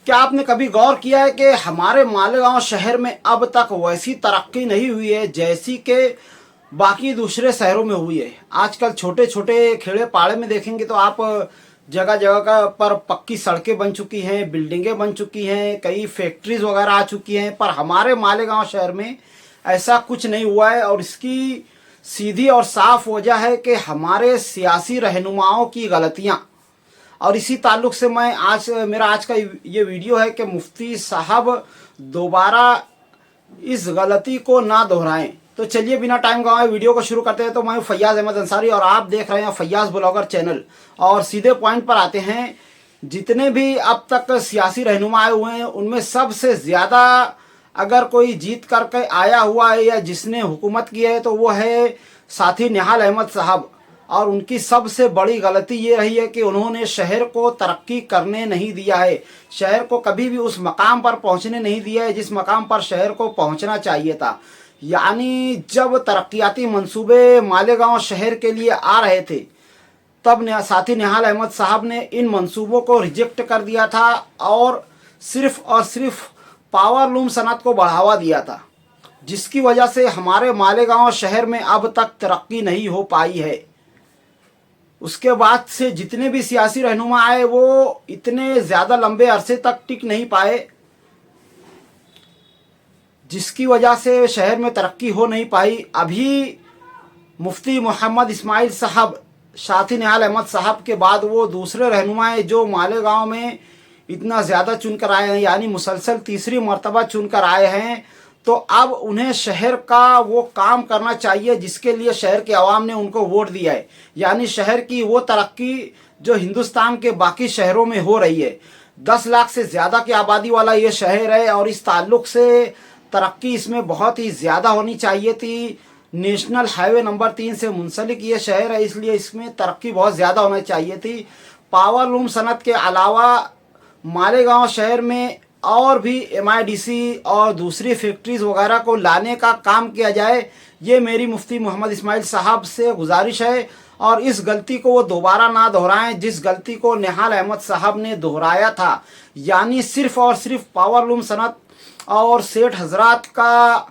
क्या आपने कभी गौर किया है कि हमारे मालेगांव शहर में अब तक वैसी तरक्की नहीं हुई है जैसी कि बाकी दूसरे शहरों में हुई है। आजकल छोटे छोटे खेड़े पाड़े में देखेंगे तो आप जगह जगह का पर पक्की सड़कें बन चुकी हैं, बिल्डिंगें बन चुकी हैं, कई फैक्ट्रीज वगैरह आ चुकी हैं, पर हमारे मालेगांव शहर में ऐसा कुछ नहीं हुआ है। और इसकी सीधी और साफ वजह है कि हमारे सियासी रहनुमाओं की गलतियां। और इसी ताल्लुक से मैं मेरा आज का ये वीडियो है कि मुफ्ती साहब दोबारा इस गलती को ना दोहराएं। तो चलिए बिना टाइम गंवाए वीडियो को शुरू करते हैं। तो मैं फैयाज अहमद अंसारी और आप देख रहे हैं फैयाज ब्लॉगर चैनल। और सीधे पॉइंट पर आते हैं। जितने भी अब तक सियासी रहनुमा आए हुए हैं उनमें सबसे ज़्यादा अगर कोई जीत करके आया हुआ है या जिसने हुकूमत की है तो वो है साथी निहाल अहमद साहब। और उनकी सबसे बड़ी गलती ये रही है कि उन्होंने शहर को तरक्की करने नहीं दिया है, शहर को कभी भी उस मकाम पर पहुंचने नहीं दिया है जिस मकाम पर शहर को पहुंचना चाहिए था। यानी जब तरक्याती मंसूबे मालेगांव शहर के लिए आ रहे थे तब साथी निहाल अहमद साहब ने इन मंसूबों को रिजेक्ट कर दिया था और सिर्फ पावर लूम सनत को बढ़ावा दिया था, जिसकी वजह से हमारे मालेगांव शहर में अब तक तरक्की नहीं हो पाई है। उसके बाद से जितने भी सियासी रहनुमा आए वो इतने ज़्यादा लंबे अरसे तक टिक नहीं पाए, जिसकी वजह से शहर में तरक्की हो नहीं पाई। अभी मुफ्ती मोहम्मद इस्माइल साहब, साथी निहाल अहमद साहब के बाद वो दूसरे रहनुमा हैं जो मालेगांव में इतना ज़्यादा चुनकर आए हैं, यानी मुसलसल तीसरी मर्तबा चुनकर आए हैं। तो अब उन्हें शहर का वो काम करना चाहिए जिसके लिए शहर के अवाम ने उनको वोट दिया है, यानी शहर की वो तरक्की जो हिंदुस्तान के बाकी शहरों में हो रही है। 10 लाख से ज़्यादा की आबादी वाला ये शहर है और इस ताल्लुक से तरक्की इसमें बहुत ही ज़्यादा होनी चाहिए थी। नेशनल हाईवे नंबर 3 से मुंसलिक ये शहर है, इसलिए इसमें तरक्की बहुत ज़्यादा होनी चाहिए थी। पावर लूम सनत के अलावा मालेगांव शहर में और भी MIDC और दूसरी फैक्ट्रीज वगैरह को लाने का काम किया जाए, ये मेरी मुफ्ती मोहम्मद इस्माइल साहब से गुजारिश है। और इस गलती को वो दोबारा ना दोहराएं जिस गलती को निहाल अहमद साहब ने दोहराया था, यानी सिर्फ और सिर्फ पावर लूम सनत और सेठ हजरात का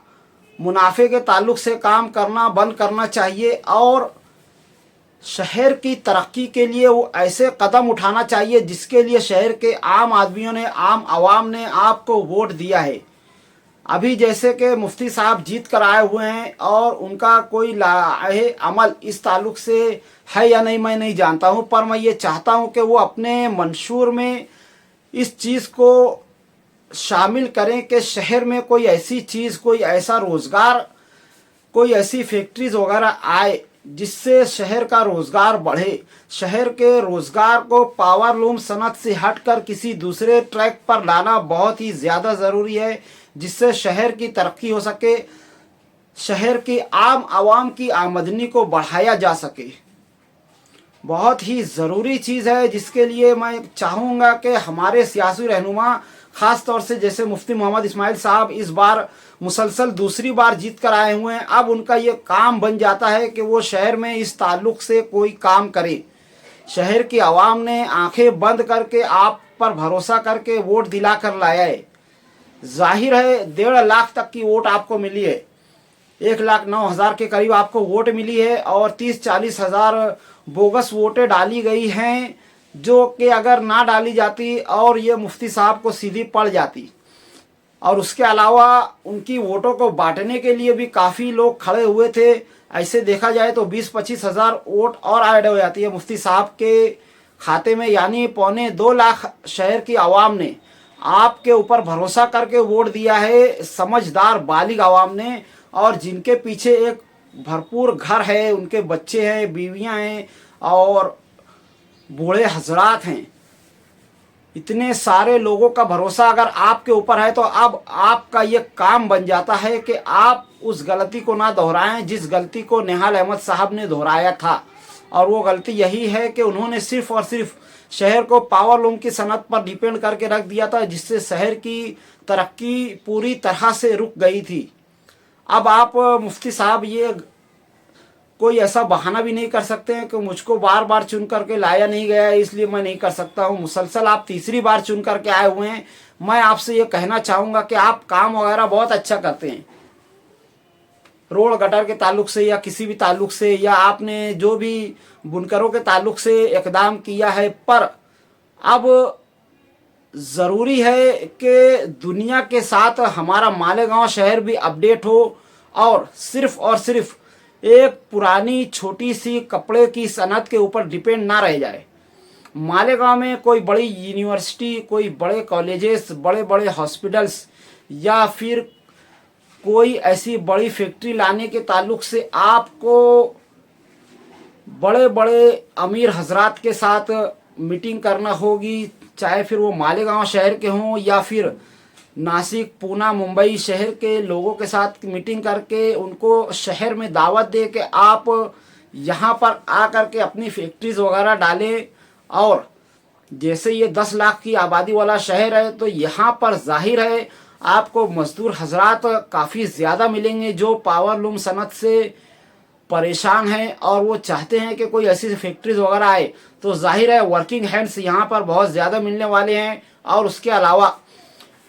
मुनाफे के ताल्लुक से काम करना बंद करना चाहिए और शहर की तरक्की के लिए वो ऐसे कदम उठाना चाहिए जिसके लिए शहर के आम आदमियों ने, आम आवाम ने आपको वोट दिया है। अभी जैसे कि मुफ्ती साहब जीत कर आए हुए हैं और उनका कोई लाहे अमल इस ताल्लुक से है या नहीं मैं नहीं जानता हूँ, पर मैं ये चाहता हूँ कि वो अपने मंशूर में इस चीज़ को शामिल करें कि शहर में कोई ऐसी चीज़, कोई ऐसा रोज़गार, कोई ऐसी फैक्ट्रीज वगैरह आए जिससे शहर का रोज़गार बढ़े। शहर के रोज़गार को पावर लूम सनत से हटकर किसी दूसरे ट्रैक पर लाना बहुत ही ज़्यादा ज़रूरी है जिससे शहर की तरक्की हो सके, शहर की आम आवाम की आमदनी को बढ़ाया जा सके। बहुत ही ज़रूरी चीज़ है जिसके लिए मैं चाहूँगा कि हमारे सियासी रहनुमा, ख़ास तौर से जैसे मुफ्ती मोहम्मद इस्माइल साहब इस बार मुसलसल दूसरी बार जीत कर आए हुए हैं, अब उनका ये काम बन जाता है कि वो शहर में इस ताल्लुक़ से कोई काम करे। शहर की आवाम ने आंखें बंद करके आप पर भरोसा करके वोट दिला कर लाया है। जाहिर है 1.5 लाख तक की वोट आपको मिली है, 1,09,000 के करीब आपको वोट मिली है और 30-40 हज़ार बोगस वोटें डाली गई हैं जो कि अगर ना डाली जाती और ये मुफ्ती साहब को सीधी पड़ जाती। और उसके अलावा उनकी वोटों को बांटने के लिए भी काफ़ी लोग खड़े हुए थे। ऐसे देखा जाए तो 20-25 हज़ार वोट और ऐड हो जाती है मुफ्ती साहब के खाते में, यानी 1.25-2 लाख शहर की आवाम ने आपके ऊपर भरोसा करके वोट दिया है, समझदार बालिग आवाम ने, और जिनके पीछे एक भरपूर घर है, उनके बच्चे हैं, बीवियां हैं और बूढ़े हजरात हैं। इतने सारे लोगों का भरोसा अगर आपके ऊपर है तो अब आपका ये काम बन जाता है कि आप उस गलती को ना दोहराएं जिस गलती को निहाल अहमद साहब ने दोहराया था। और वो गलती यही है कि उन्होंने सिर्फ और सिर्फ शहर को पावर लूम की सनत पर डिपेंड करके रख दिया था, जिससे शहर की तरक्की पूरी तरह से रुक गई थी। अब आप मुफ्ती साहब ये कोई ऐसा बहाना भी नहीं कर सकते हैं कि मुझको बार बार चुन करके लाया नहीं गया है इसलिए मैं नहीं कर सकता हूँ। मुसलसल आप तीसरी बार चुन करके आए हुए हैं। मैं आपसे ये कहना चाहूँगा कि आप काम वगैरह बहुत अच्छा करते हैं, रोड गटर के ताल्लुक से या किसी भी ताल्लुक से, या आपने जो भी बुनकरों के ताल्लुक से इकदाम किया है, पर अब ज़रूरी है कि दुनिया के साथ हमारा मालेगांव शहर भी अपडेट हो और सिर्फ एक पुरानी छोटी सी कपड़े की सनत के ऊपर डिपेंड ना रह जाए। मालेगांव में कोई बड़ी यूनिवर्सिटी, कोई बड़े कॉलेजेस, बड़े बड़े हॉस्पिटल्स या फिर कोई ऐसी बड़ी फैक्ट्री लाने के ताल्लुक से आपको बड़े बड़े अमीर हजरात के साथ मीटिंग करना होगी, चाहे फिर वो मालेगांव शहर के हों या फिर नासिक, पूना, मुंबई शहर के लोगों के साथ मीटिंग करके उनको शहर में दावत दे के आप यहाँ पर आकर के अपनी फैक्ट्रीज वगैरह डालें। और जैसे ये 10 लाख की आबादी वाला शहर है तो यहाँ पर जाहिर है आपको मजदूर हजरात काफ़ी ज़्यादा मिलेंगे जो पावर लूम सनत से परेशान हैं और वो चाहते हैं कि कोई ऐसी फैक्ट्रीज वगैरह आए। तो जाहिर है वर्किंग हैंड्स यहाँ पर बहुत ज़्यादा मिलने वाले हैं। और उसके अलावा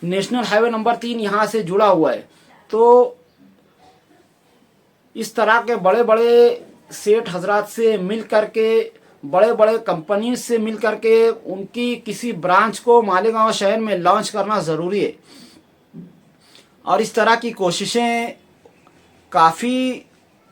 नेशनल हाईवे नंबर 3 यहाँ से जुड़ा हुआ है, तो इस तरह के बड़े बड़े सेठ हजरात से मिल करके, बड़े बड़े कंपनी से मिल करके उनकी किसी ब्रांच को मालेगांव शहर में लॉन्च करना ज़रूरी है। और इस तरह की कोशिशें काफ़ी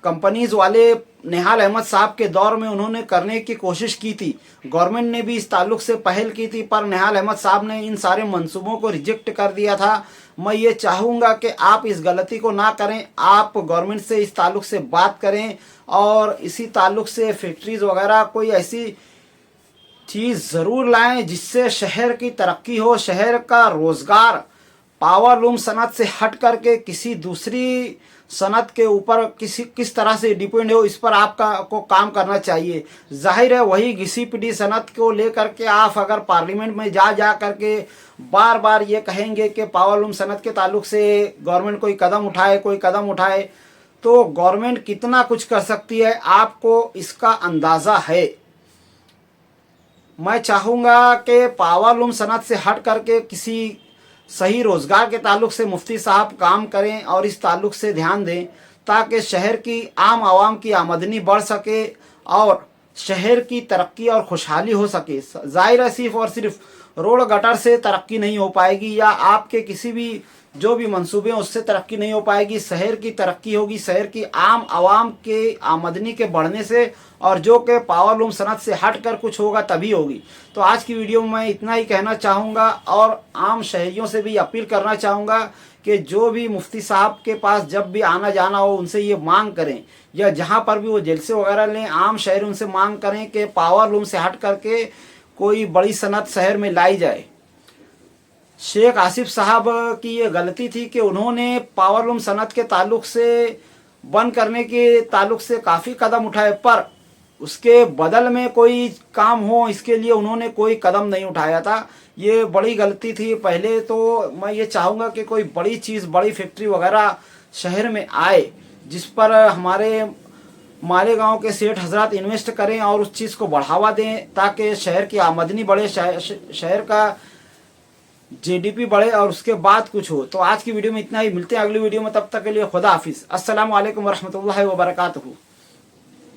कंपनीज़ वाले निहाल अहमद साहब के दौर में उन्होंने करने की कोशिश की थी। गवर्नमेंट ने भी इस ताल्लुक से पहल की थी, पर निहाल अहमद साहब ने इन सारे मंसूबों को रिजेक्ट कर दिया था। मैं ये चाहूँगा कि आप इस गलती को ना करें, आप गवर्नमेंट से इस ताल्लुक से बात करें और इसी ताल्लुक से फैक्ट्रीज़ वगैरह कोई ऐसी चीज़ ज़रूर लाएं जिससे शहर की तरक्की हो, शहर का रोज़गार पावर लूम सनत से हट करके किसी दूसरी सनत के ऊपर किस तरह से डिपेंड हो, इस पर आपका को काम करना चाहिए। जाहिर है वही घिसी पिटी सनत को लेकर के आप अगर पार्लियामेंट में जा करके बार बार ये कहेंगे कि पावर लूम सनत के ताल्लुक से गवर्नमेंट कोई कदम उठाए, तो गवर्नमेंट कितना कुछ कर सकती है आपको इसका अंदाज़ा है। मैं चाहूँगा कि पावर लूम सनत से हट करके किसी सही रोज़गार के ताल्लुक से मुफ्ती साहब काम करें और इस ताल्लुक से ध्यान दें ताकि शहर की आम आवाम की आमदनी बढ़ सके और शहर की तरक्की और खुशहाली हो सके। ज़ाहिर है सिर्फ और सिर्फ रोड गटर से तरक्की नहीं हो पाएगी या आपके किसी भी जो भी मंसूबे हैं उससे तरक्की नहीं हो पाएगी। शहर की तरक्की होगी शहर की आम आवाम के आमदनी के बढ़ने से, और जो कि पावर लूम सनत से हट कर कुछ होगा तभी होगी। तो आज की वीडियो में मैं इतना ही कहना चाहूँगा और आम शहरियों से भी अपील करना चाहूँगा कि जो भी मुफ्ती साहब के पास जब भी आना जाना हो उनसे ये मांग करें, या जहाँ पर भी वो जलसे वगैरह लें, आम शहरी उनसे मांग करें कि पावर लूम से हट करके कोई बड़ी सनत शहर में लाई जाए। शेख आसिफ साहब की ये गलती थी कि उन्होंने पावर लूम सनत के ताल्लुक से बंद करने के ताल्लुक से काफ़ी कदम उठाए, पर उसके बदल में कोई काम हो इसके लिए उन्होंने कोई कदम नहीं उठाया था। ये बड़ी गलती थी। पहले तो मैं ये चाहूँगा कि कोई बड़ी चीज़, बड़ी फैक्ट्री वगैरह शहर में आए जिस पर हमारे मालेगांव के सेठ हजरात इन्वेस्ट करें और उस चीज़ को बढ़ावा दें ताकि शहर की आमदनी बढ़े, शहर का जीडीपी बढ़े और उसके बाद कुछ हो। तो आज की वीडियो में इतना ही, मिलते हैं अगली वीडियो में, तब तक के लिए खुदा हाफिज़। अस्सलाम वालेकुम वरहमतुल्लाहि वबरकातुहू।